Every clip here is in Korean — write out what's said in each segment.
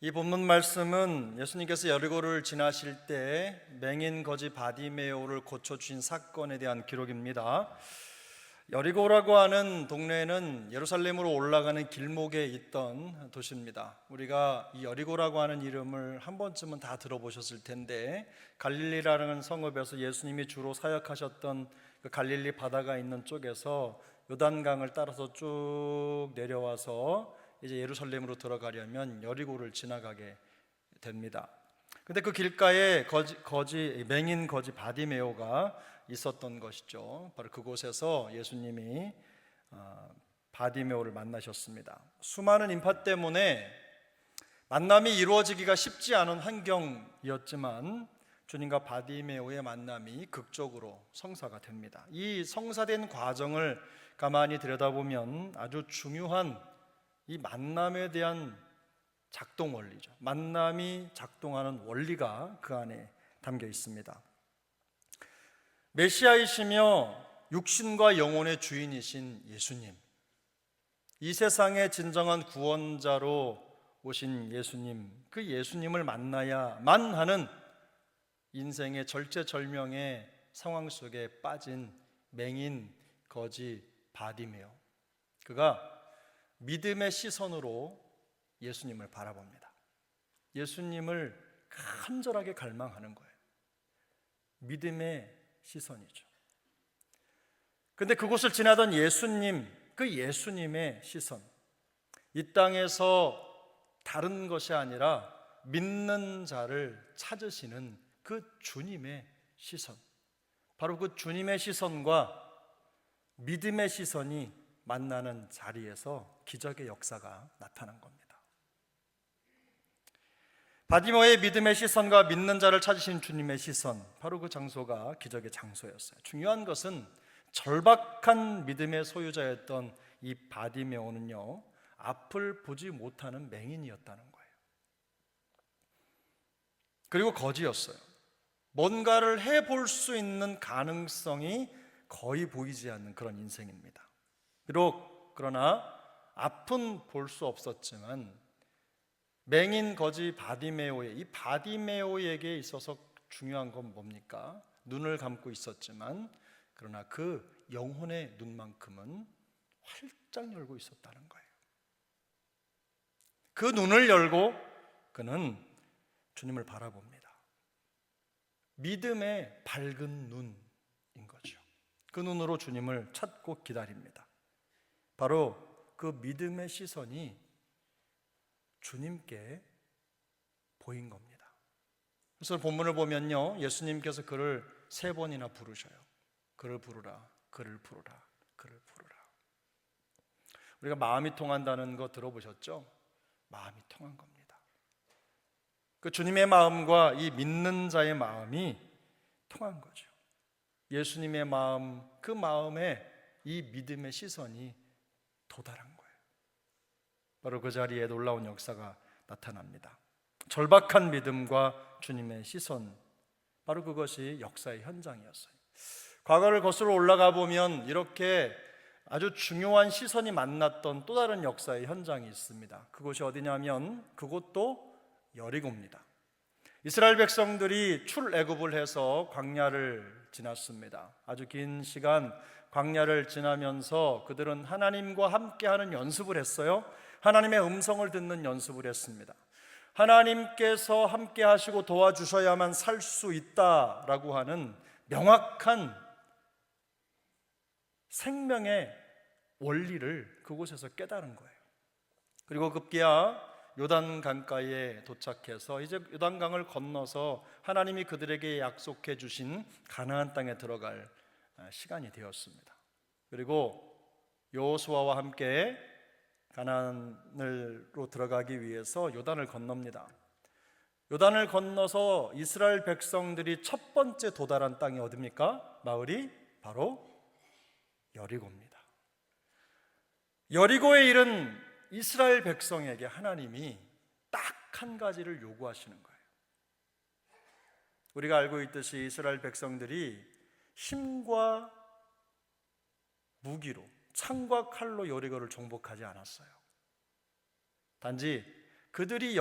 이 본문 말씀은 예수님께서 여리고를 지나실 때 맹인 거지 바디메오를 고쳐주신 사건에 대한 기록입니다. 여리고라고 하는 동네는 예루살렘으로 올라가는 길목에 있던 도시입니다. 우리가 이 여리고라고 하는 이름을 한 번쯤은 다 들어보셨을 텐데, 갈릴리라는 성읍에서 예수님이 주로 사역하셨던 그 갈릴리 바다가 있는 쪽에서 요단강을 따라서 쭉 내려와서 이제 예루살렘으로 들어가려면 여리고를 지나가게 됩니다. 근데 그 길가에 맹인 거지 바디메오가 있었던 것이죠. 바로 그곳에서 예수님이 바디메오를 만나셨습니다. 수많은 인파 때문에 만남이 이루어지기가 쉽지 않은 환경이었지만 주님과 바디메오의 만남이 극적으로 성사가 됩니다. 이 성사된 과정을 가만히 들여다보면 아주 중요한 이 만남에 대한 작동 원리죠. 만남이 작동하는 원리가 그 안에 담겨 있습니다. 메시아이시며 육신과 영혼의 주인이신 예수님, 이 세상의 진정한 구원자로 오신 예수님, 그 예수님을 만나야만 하는 인생의 절체절명의 상황 속에 빠진 맹인 거지 바디메오, 그가 믿음의 시선으로 예수님을 바라봅니다. 예수님을 간절하게 갈망하는 거예요. 믿음의 시선이죠. 근데 그곳을 지나던 예수님, 그 예수님의 시선, 이 땅에서 다른 것이 아니라 믿는 자를 찾으시는 그 주님의 시선, 바로 그 주님의 시선과 믿음의 시선이 만나는 자리에서 기적의 역사가 나타난 겁니다. 바디메오의 믿음의 시선과 믿는 자를 찾으신 주님의 시선, 바로 그 장소가 기적의 장소였어요. 중요한 것은 절박한 믿음의 소유자였던 이 바디메오는요, 앞을 보지 못하는 맹인이었다는 거예요. 그리고 거지였어요. 뭔가를 해볼 수 있는 가능성이 거의 보이지 않는 그런 인생입니다. 그러나 앞은 볼 수 없었지만 맹인 거지 바디메오의, 이 바디메오에게 있어서 중요한 건 뭡니까? 눈을 감고 있었지만 그러나 그 영혼의 눈만큼은 활짝 열고 있었다는 거예요. 그 눈을 열고 그는 주님을 바라봅니다. 믿음의 밝은 눈인 거죠. 그 눈으로 주님을 찾고 기다립니다. 바로 그 믿음의 시선이 주님께 보인 겁니다. 그래서 본문을 보면요, 예수님께서 그를 3번이나 부르셔요. 그를 부르라, 그를 부르라, 그를 부르라. 우리가 마음이 통한다는 거 들어보셨죠? 마음이 통한 겁니다. 그 주님의 마음과 이 믿는 자의 마음이 통한 거죠. 예수님의 마음, 그 마음에 이 믿음의 시선이 도달한 거예요. 바로 그 자리에 놀라운 역사가 나타납니다. 절박한 믿음과 주님의 시선, 바로 그것이 역사의 현장이었어요. 과거를 거슬러 올라가 보면 이렇게 아주 중요한 시선이 만났던 또 다른 역사의 현장이 있습니다. 그곳이 어디냐면 그곳도 여리고입니다. 이스라엘 백성들이 출애굽을 해서 광야를 지났습니다. 아주 긴 시간 광야를 지나면서 그들은 하나님과 함께하는 연습을 했어요. 하나님의 음성을 듣는 연습을 했습니다. 하나님께서 함께 하시고 도와주셔야만 살 수 있다라고 하는 명확한 생명의 원리를 그곳에서 깨달은 거예요. 그리고 급기야 요단 강가에 도착해서 이제 요단강을 건너서 하나님이 그들에게 약속해 주신 가나안 땅에 들어갈 시간이 되었습니다. 그리고 여호수아와 함께 가나안으로 들어가기 위해서 요단을 건넙니다. 요단을 건너서 이스라엘 백성들이 첫 번째 도달한 땅이 어디입니까? 마을이 바로 여리고입니다. 여리고에 이른 이스라엘 백성에게 하나님이 딱 한 가지를 요구하시는 거예요. 우리가 알고 있듯이 이스라엘 백성들이 힘과 무기로, 창과 칼로 여리고를 정복하지 않았어요. 단지 그들이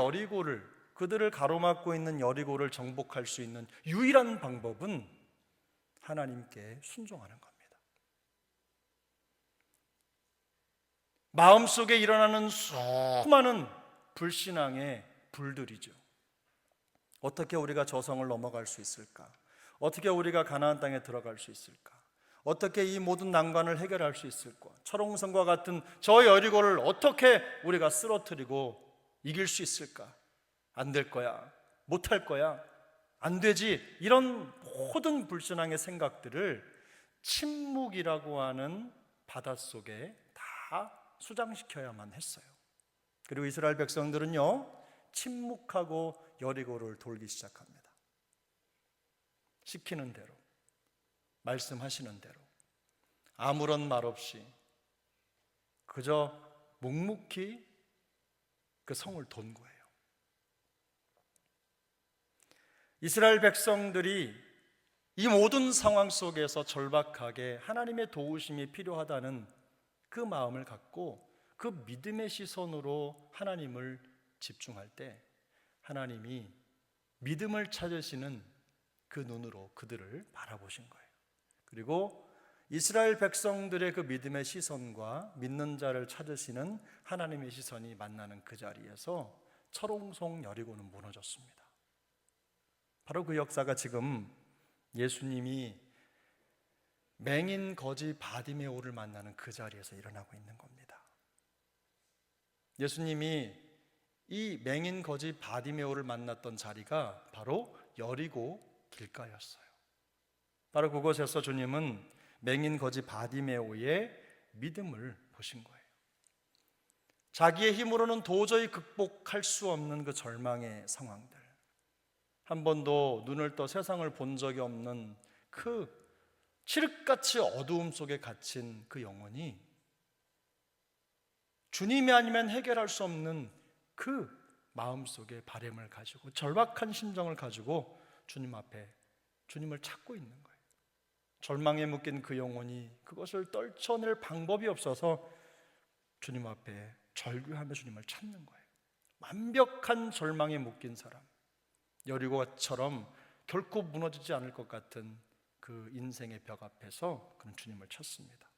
그들을 가로막고 있는 여리고를 정복할 수 있는 유일한 방법은 하나님께 순종하는 겁니다. 마음속에 일어나는 수많은 불신앙의 불들이죠. 어떻게 우리가 저성을 넘어갈 수 있을까? 어떻게 우리가 가나안 땅에 들어갈 수 있을까? 어떻게 이 모든 난관을 해결할 수 있을까? 철옹성과 같은 저 여리고를 어떻게 우리가 쓰러뜨리고 이길 수 있을까? 안 될 거야. 못 할 거야. 안 되지. 이런 모든 불신앙의 생각들을 침묵이라고 하는 바닷속에 다 수장시켜야만 했어요. 그리고 이스라엘 백성들은요, 침묵하고 여리고를 돌기 시작합니다. 시키는 대로, 말씀하시는 대로 아무런 말 없이 그저 묵묵히 그 성을 돈 거예요. 이스라엘 백성들이 이 모든 상황 속에서 절박하게 하나님의 도우심이 필요하다는 그 마음을 갖고 그 믿음의 시선으로 하나님을 집중할 때 하나님이 믿음을 찾으시는 그 눈으로 그들을 바라보신 거예요. 그리고 이스라엘 백성들의 그 믿음의 시선과 믿는 자를 찾으시는 하나님의 시선이 만나는 그 자리에서 철옹성 여리고는 무너졌습니다. 바로 그 역사가 지금 예수님이 맹인 거지 바디메오를 만나는 그 자리에서 일어나고 있는 겁니다. 예수님이 이 맹인 거지 바디메오를 만났던 자리가 바로 여리고 길가였어요. 바로 그곳에서 주님은 맹인 거지 바디메오의 믿음을 보신 거예요. 자기의 힘으로는 도저히 극복할 수 없는 그 절망의 상황들, 한 번도 눈을 떠 세상을 본 적이 없는 그 칠흑같이 어두움 속에 갇힌 그 영혼이 주님이 아니면 해결할 수 없는 그 마음속의 바램을 가지고 절박한 심정을 가지고 주님 앞에 주님을 찾고 있는 거예요. 절망에 묶인 그 영혼이 그것을 떨쳐낼 방법이 없어서 주님 앞에 절규하며 주님을 찾는 거예요. 완벽한 절망에 묶인 사람, 여리고처럼 결코 무너지지 않을 것 같은 그 인생의 벽 앞에서 그는 주님을 찾습니다.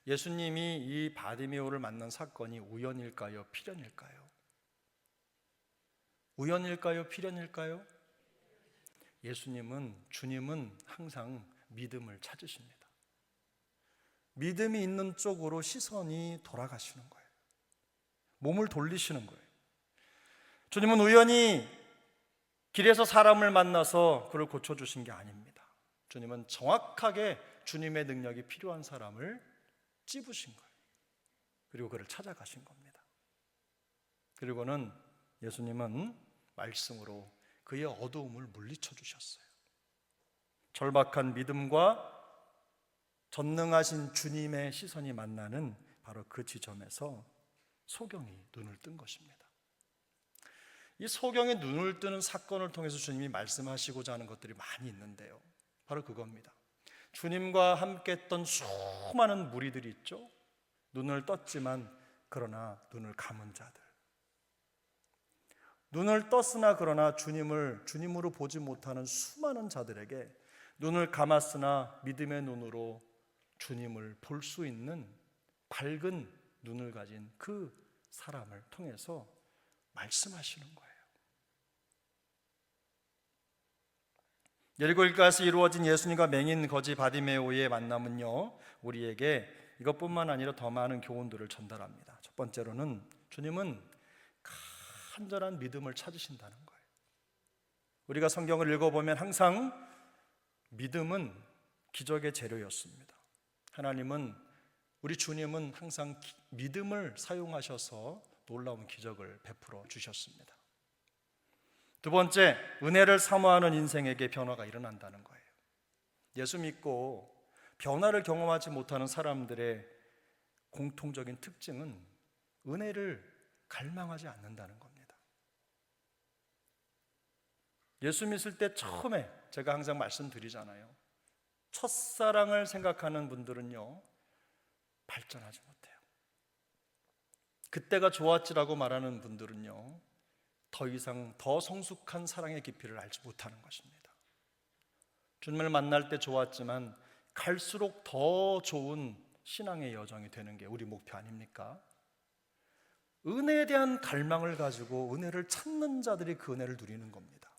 예수님이 이 바디메오를 만난 사건이 우연일까요? 필연일까요? 우연일까요? 필연일까요? 주님은 항상 믿음을 찾으십니다. 믿음이 있는 쪽으로 시선이 돌아가시는 거예요. 몸을 돌리시는 거예요. 주님은 우연히 길에서 사람을 만나서 그를 고쳐주신 게 아닙니다. 주님은 정확하게 주님의 능력이 필요한 사람을 찝으신 거예요. 그리고 그를 찾아가신 겁니다. 그리고는 예수님은 말씀으로 그의 어두움을 물리쳐 주셨어요. 절박한 믿음과 전능하신 주님의 시선이 만나는 바로 그 지점에서 소경이 눈을 뜬 것입니다. 이 소경의 눈을 뜨는 사건을 통해서 주님이 말씀하시고자 하는 것들이 많이 있는데요, 바로 그겁니다. 주님과 함께 했던 수많은 무리들이 있죠. 눈을 떴지만 그러나 눈을 감은 자들, 눈을 떴으나 그러나 주님으로 보지 못하는 수많은 자들에게 눈을 감았으나 믿음의 눈으로 주님을 볼 수 있는 밝은 눈을 가진 그 사람을 통해서 말씀하시는 거예요. 여리고 길가에서 이루어진 예수님과 맹인 거지 바디메오의 만남은요, 우리에게 이것뿐만 아니라 더 많은 교훈들을 전달합니다. 첫 번째로는 주님은 간절한 믿음을 찾으신다는 거예요. 우리가 성경을 읽어보면 항상 믿음은 기적의 재료였습니다. 우리 주님은 항상 믿음을 사용하셔서 놀라운 기적을 베풀어 주셨습니다. 두 번째, 은혜를 사모하는 인생에게 변화가 일어난다는 거예요. 예수 믿고 변화를 경험하지 못하는 사람들의 공통적인 특징은 은혜를 갈망하지 않는다는 겁니다. 예수 믿을 때 처음에 제가 항상 말씀드리잖아요. 첫사랑을 생각하는 분들은요, 발전하지 못해요. 그때가 좋았지라고 말하는 분들은요, 더 이상 더 성숙한 사랑의 깊이를 알지 못하는 것입니다. 주님을 만날 때 좋았지만 갈수록 더 좋은 신앙의 여정이 되는 게 우리 목표 아닙니까? 은혜에 대한 갈망을 가지고 은혜를 찾는 자들이 그 은혜를 누리는 겁니다.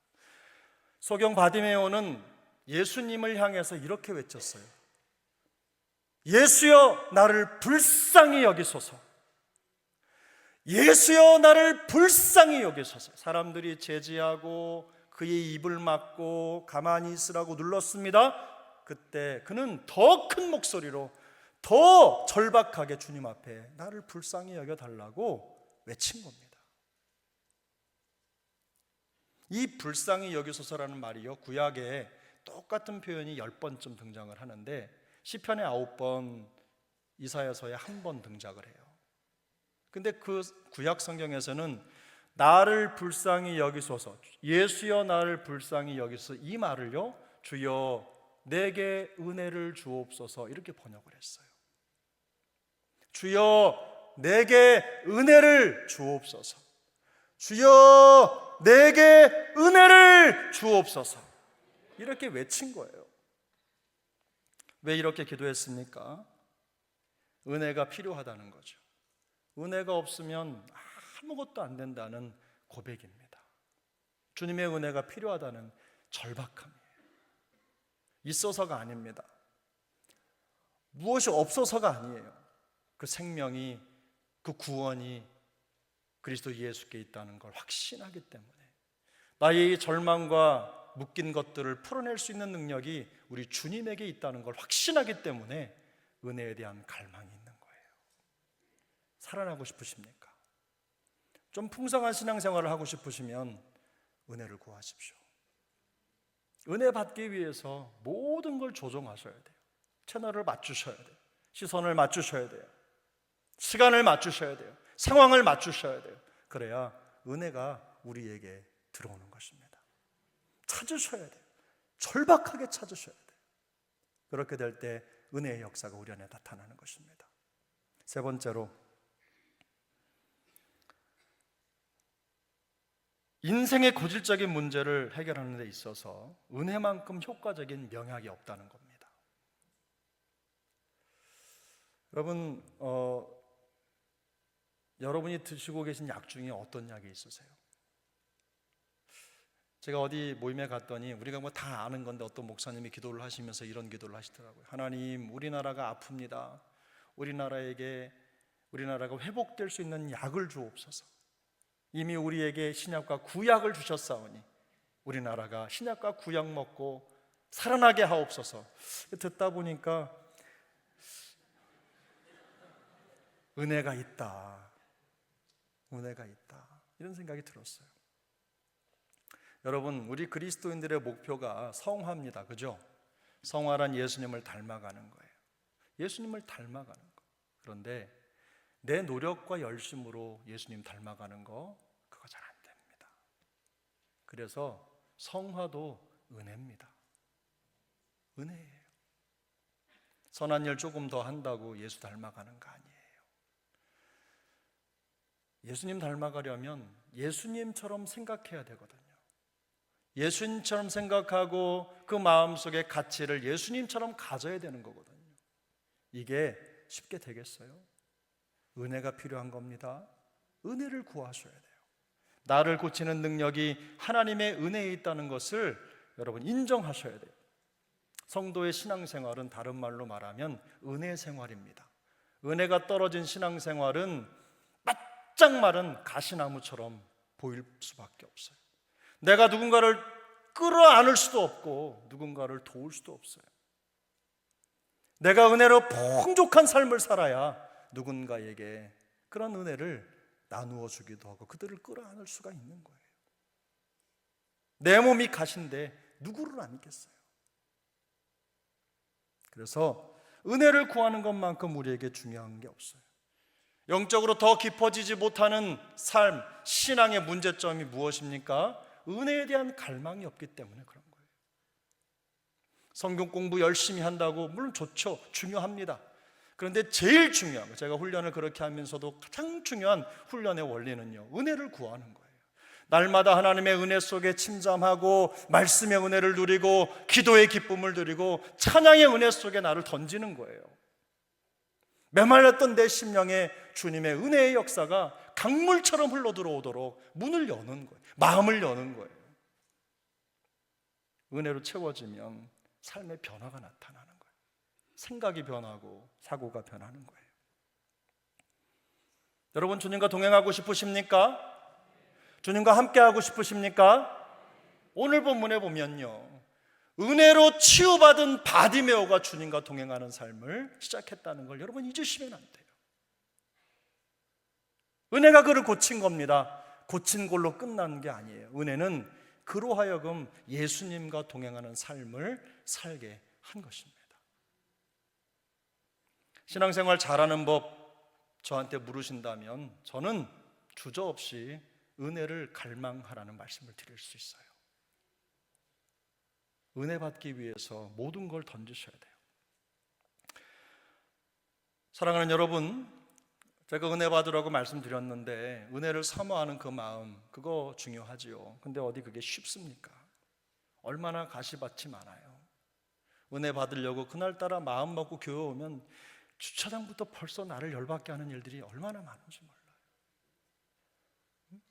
소경 바디메오는 예수님을 향해서 이렇게 외쳤어요. 예수여 나를 불쌍히 여기소서. 예수여 나를 불쌍히 여기소서. 사람들이 제지하고 그의 입을 막고 가만히 있으라고 눌렀습니다. 그때 그는 더 큰 목소리로 더 절박하게 주님 앞에 나를 불쌍히 여겨달라고 외친 겁니다. 이 불쌍히 여기소서라는 말이요, 구약에 똑같은 표현이 10번쯤 등장을 하는데 시편에 9번, 이사야서에 1번 등장을 해요. 근데 그 구약 성경에서는 나를 불쌍히 여기소서, 예수여 나를 불쌍히 여기소서, 이 말을요, 주여 내게 은혜를 주옵소서 이렇게 번역을 했어요. 주여 내게 은혜를 주옵소서, 주여 내게 은혜를 주옵소서 이렇게 외친 거예요. 왜 이렇게 기도했습니까? 은혜가 필요하다는 거죠. 은혜가 없으면 아무것도 안 된다는 고백입니다. 주님의 은혜가 필요하다는 절박함이에요. 있어서가 아닙니다. 무엇이 없어서가 아니에요. 그 생명이, 그 구원이 그리스도 예수께 있다는 걸 확신하기 때문에, 나의 절망과 묶인 것들을 풀어낼 수 있는 능력이 우리 주님에게 있다는 걸 확신하기 때문에 은혜에 대한 갈망이 있는 거예요. 살아나고 싶으십니까? 좀 풍성한 신앙생활을 하고 싶으시면 은혜를 구하십시오. 은혜 받기 위해서 모든 걸 조정하셔야 돼요. 채널을 맞추셔야 돼요. 시선을 맞추셔야 돼요. 시간을 맞추셔야 돼요. 상황을 맞추셔야 돼요. 그래야 은혜가 우리에게 들어오는 것입니다. 찾으셔야 돼요. 절박하게 찾으셔야 돼요. 그렇게 될 때 은혜의 역사가 우리 안에 나타나는 것입니다. 세 번째로, 인생의 고질적인 문제를 해결하는 데 있어서 은혜만큼 효과적인 명약이 없다는 겁니다. 여러분, 여러분이 드시고 계신 약 중에 어떤 약이 있으세요? 제가 어디 모임에 갔더니 우리가 뭐 다 아는 건데 어떤 목사님이 기도를 하시면서 이런 기도를 하시더라고요. 하나님, 우리나라가 아픕니다. 우리나라가 회복될 수 있는 약을 주옵소서. 이미 우리에게 신약과 구약을 주셨사오니 우리나라가 신약과 구약 먹고 살아나게 하옵소서. 듣다 보니까 은혜가 있다, 은혜가 있다, 이런 생각이 들었어요. 여러분, 우리 그리스도인들의 목표가 성화입니다. 그죠? 성화란 예수님을 닮아가는 거예요. 예수님을 닮아가는 거. 그런데 내 노력과 열심으로 예수님 닮아가는 거, 그거 잘 안 됩니다. 그래서 성화도 은혜입니다. 은혜예요. 선한 일 조금 더 한다고 예수 닮아가는 거 아니에요. 예수님 닮아가려면 예수님처럼 생각해야 되거든요. 예수님처럼 생각하고 그 마음속의 가치를 예수님처럼 가져야 되는 거거든요. 이게 쉽게 되겠어요? 은혜가 필요한 겁니다. 은혜를 구하셔야 돼요. 나를 고치는 능력이 하나님의 은혜에 있다는 것을 여러분 인정하셔야 돼요. 성도의 신앙생활은 다른 말로 말하면 은혜 생활입니다. 은혜가 떨어진 신앙생활은 바짝 마른 가시나무처럼 보일 수밖에 없어요. 내가 누군가를 끌어안을 수도 없고 누군가를 도울 수도 없어요. 내가 은혜로 풍족한 삶을 살아야 누군가에게 그런 은혜를 나누어 주기도 하고 그들을 끌어안을 수가 있는 거예요. 내 몸이 가신데 누구를 안겠어요? 그래서 은혜를 구하는 것만큼 우리에게 중요한 게 없어요. 영적으로 더 깊어지지 못하는 삶, 신앙의 문제점이 무엇입니까? 은혜에 대한 갈망이 없기 때문에 그런 거예요. 성경 공부 열심히 한다고 물론 좋죠, 중요합니다. 그런데 제일 중요한 거, 제가 훈련을 그렇게 하면서도 가장 중요한 훈련의 원리는요, 은혜를 구하는 거예요. 날마다 하나님의 은혜 속에 침잠하고 말씀의 은혜를 누리고 기도의 기쁨을 누리고 찬양의 은혜 속에 나를 던지는 거예요. 메말랐던 내 심령에 주님의 은혜의 역사가 강물처럼 흘러 들어오도록 문을 여는 거예요. 마음을 여는 거예요. 은혜로 채워지면 삶의 변화가 나타나는 거예요. 생각이 변하고 사고가 변하는 거예요. 여러분, 주님과 동행하고 싶으십니까? 주님과 함께하고 싶으십니까? 오늘 본문에 보면요, 은혜로 치유받은 바디메오가 주님과 동행하는 삶을 시작했다는 걸 여러분 잊으시면 안 돼요. 은혜가 그를 고친 겁니다. 고친 걸로 끝나는 게 아니에요. 은혜는 그로 하여금 예수님과 동행하는 삶을 살게 한 것입니다. 신앙생활 잘하는 법 저한테 물으신다면 저는 주저없이 은혜를 갈망하라는 말씀을 드릴 수 있어요. 은혜 받기 위해서 모든 걸 던지셔야 돼요. 사랑하는 여러분, 제가 은혜 받으라고 말씀드렸는데 은혜를 사모하는 그 마음, 그거 중요하지요. 근데 어디 그게 쉽습니까? 얼마나 가시밭이 많아요. 은혜 받으려고 그날따라 마음 먹고 교회 오면 주차장부터 벌써 나를 열받게 하는 일들이 얼마나 많은지 몰라요.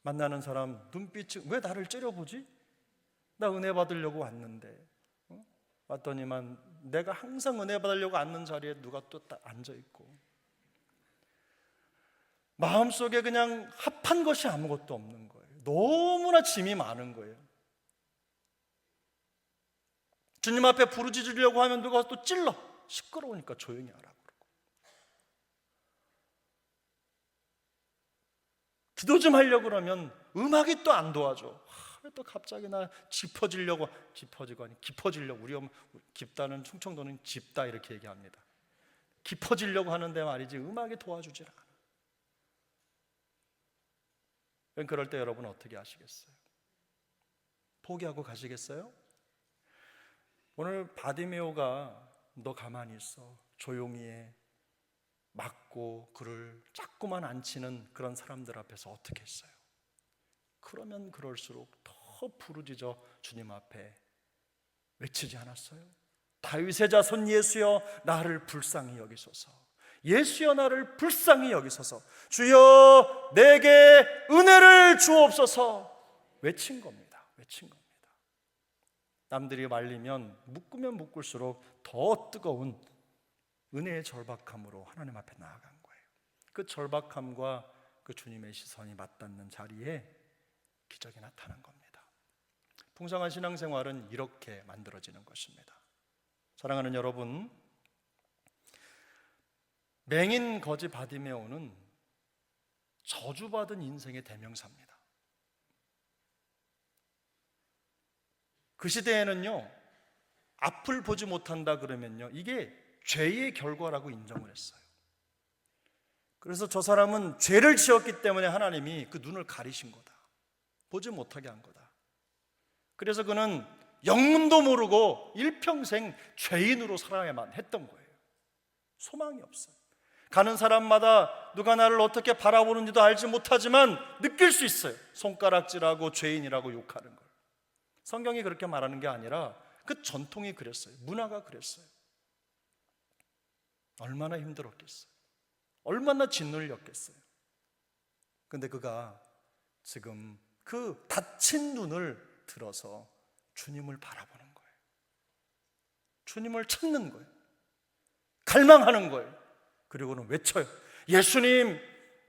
만나는 사람 눈빛이 왜 나를 째려보지? 나 은혜 받으려고 왔는데, 왔더니만 내가 항상 은혜 받으려고 앉는 자리에 누가 또 딱 앉아있고, 마음속에 그냥 합한 것이 아무것도 없는 거예요. 너무나 짐이 많은 거예요. 주님 앞에 부르짖으려고 하면 누가 또 찔러, 시끄러우니까 조용히 하라고 그러고, 기도 좀 하려고 그러면 음악이 또 안 도와줘. 왜 또 갑자기 나 짚어지고 아니 깊어지려고, 우리 깊다는 충청도는 짚다 이렇게 얘기합니다. 깊어지려고 하는데 말이지 음악이 도와주질 않아. 그럴 때 여러분 어떻게 하시겠어요? 포기하고 가시겠어요? 오늘 바디메오가 너 가만히 있어, 조용히 해, 막고 그를 자꾸만 앉히는 그런 사람들 앞에서 어떻게 했어요? 그러면 그럴수록 더 부르짖어 주님 앞에 외치지 않았어요? 다윗의 자손 예수여 나를 불쌍히 여기소서, 예수여 나를 불쌍히 여기소서, 주여 내게 은혜를 주옵소서 외친 겁니다. 외친 겁니다. 남들이 말리면 묶으면 묶을수록 더 뜨거운 은혜의 절박함으로 하나님 앞에 나아간 거예요. 그 절박함과 그 주님의 시선이 맞닿는 자리에 기적이 나타난 겁니다. 풍성한 신앙생활은 이렇게 만들어지는 것입니다. 사랑하는 여러분, 맹인 거지 바디메오는 저주받은 인생의 대명사입니다. 그 시대에는요, 앞을 보지 못한다 그러면요, 이게 죄의 결과라고 인정을 했어요. 그래서 저 사람은 죄를 지었기 때문에 하나님이 그 눈을 가리신 거다, 보지 못하게 한 거다. 그래서 그는 영문도 모르고 일평생 죄인으로 살아야만 했던 거예요. 소망이 없어요. 가는 사람마다 누가 나를 어떻게 바라보는지도 알지 못하지만 느낄 수 있어요. 손가락질하고 죄인이라고 욕하는 걸. 성경이 그렇게 말하는 게 아니라 그 전통이 그랬어요. 문화가 그랬어요. 얼마나 힘들었겠어요. 얼마나 짓눌렸겠어요. 근데 그가 지금 그 닫힌 눈을 들어서 주님을 바라보는 거예요. 주님을 찾는 거예요. 갈망하는 거예요. 그리고는 외쳐요. 예수님,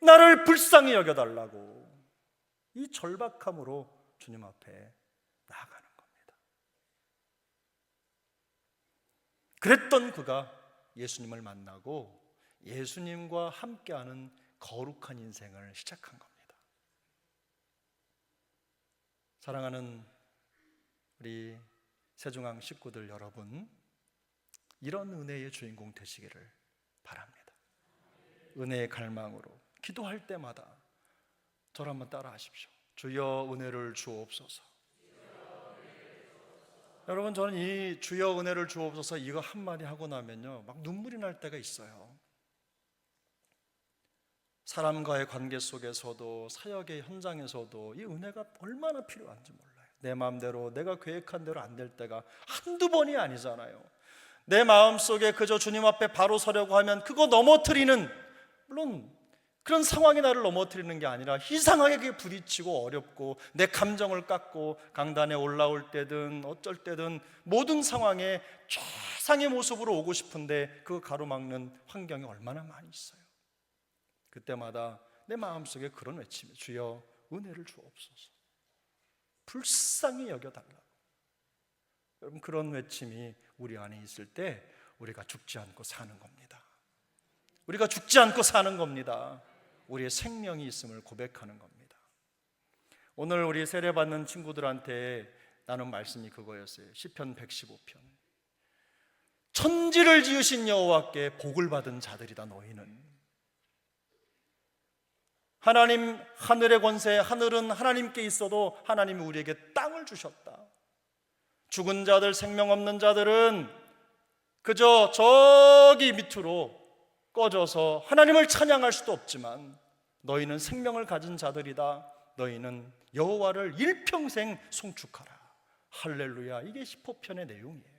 나를 불쌍히 여겨달라고. 이 절박함으로 주님 앞에 나아가는 겁니다. 그랬던 그가 예수님을 만나고 예수님과 함께하는 거룩한 인생을 시작한 겁니다. 사랑하는 우리 세중앙 식구들 여러분, 이런 은혜의 주인공 되시기를 바랍니다. 은혜의 갈망으로 기도할 때마다 저를 한번 따라 하십시오. 주여 은혜를 주옵소서. 여러분, 저는 이 주여 은혜를 주옵소서 이거 한마디 하고 나면요 막 눈물이 날 때가 있어요. 사람과의 관계 속에서도 사역의 현장에서도 이 은혜가 얼마나 필요한지 몰라요. 내 마음대로 내가 계획한 대로 안 될 때가 한두 번이 아니잖아요. 내 마음속에 그저 주님 앞에 바로 서려고 하면 그거 넘어뜨리는, 물론 그런 상황이 나를 넘어뜨리는 게 아니라 이상하게 그게 부딪히고 어렵고 내 감정을 깎고 강단에 올라올 때든 어쩔 때든 모든 상황에 최상의 모습으로 오고 싶은데 그 가로막는 환경이 얼마나 많이 있어요. 그때마다 내 마음속에 그런 외침이, 주여 은혜를 주옵소서, 불쌍히 여겨달라고. 여러분, 그런 외침이 우리 안에 있을 때 우리가 죽지 않고 사는 겁니다. 우리가 죽지 않고 사는 겁니다. 우리의 생명이 있음을 고백하는 겁니다. 오늘 우리 세례받는 친구들한테 나눈 말씀이 그거였어요. 시편 115편. 천지를 지으신 여호와께 복을 받은 자들이다 너희는. 하나님, 하늘의 권세, 하늘은 하나님께 있어도 하나님이 우리에게 땅을 주셨다. 죽은 자들, 생명 없는 자들은 그저 저기 밑으로 꺼져서 하나님을 찬양할 수도 없지만 너희는 생명을 가진 자들이다. 너희는 여호와를 일평생 송축하라. 할렐루야. 이게 시편의 내용이에요.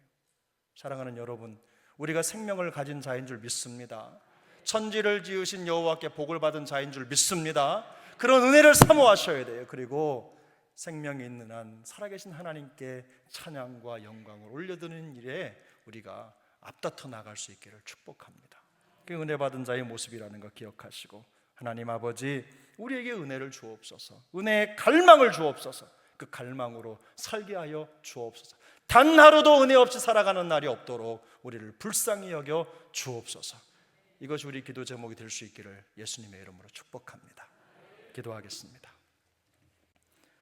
사랑하는 여러분, 우리가 생명을 가진 자인 줄 믿습니다. 천지를 지으신 여호와께 복을 받은 자인 줄 믿습니다. 그런 은혜를 사모하셔야 돼요. 그리고 생명이 있는 한 살아계신 하나님께 찬양과 영광을 올려드리는 일에 우리가 앞다퉈 나갈 수 있기를 축복합니다. 그 은혜 받은 자의 모습이라는 거 기억하시고, 하나님 아버지, 우리에게 은혜를 주옵소서, 은혜의 갈망을 주옵소서, 그 갈망으로 살게 하여 주옵소서. 단 하루도 은혜 없이 살아가는 날이 없도록 우리를 불쌍히 여겨 주옵소서. 이것이 우리 기도 제목이 될 수 있기를 예수님의 이름으로 축복합니다. 기도하겠습니다.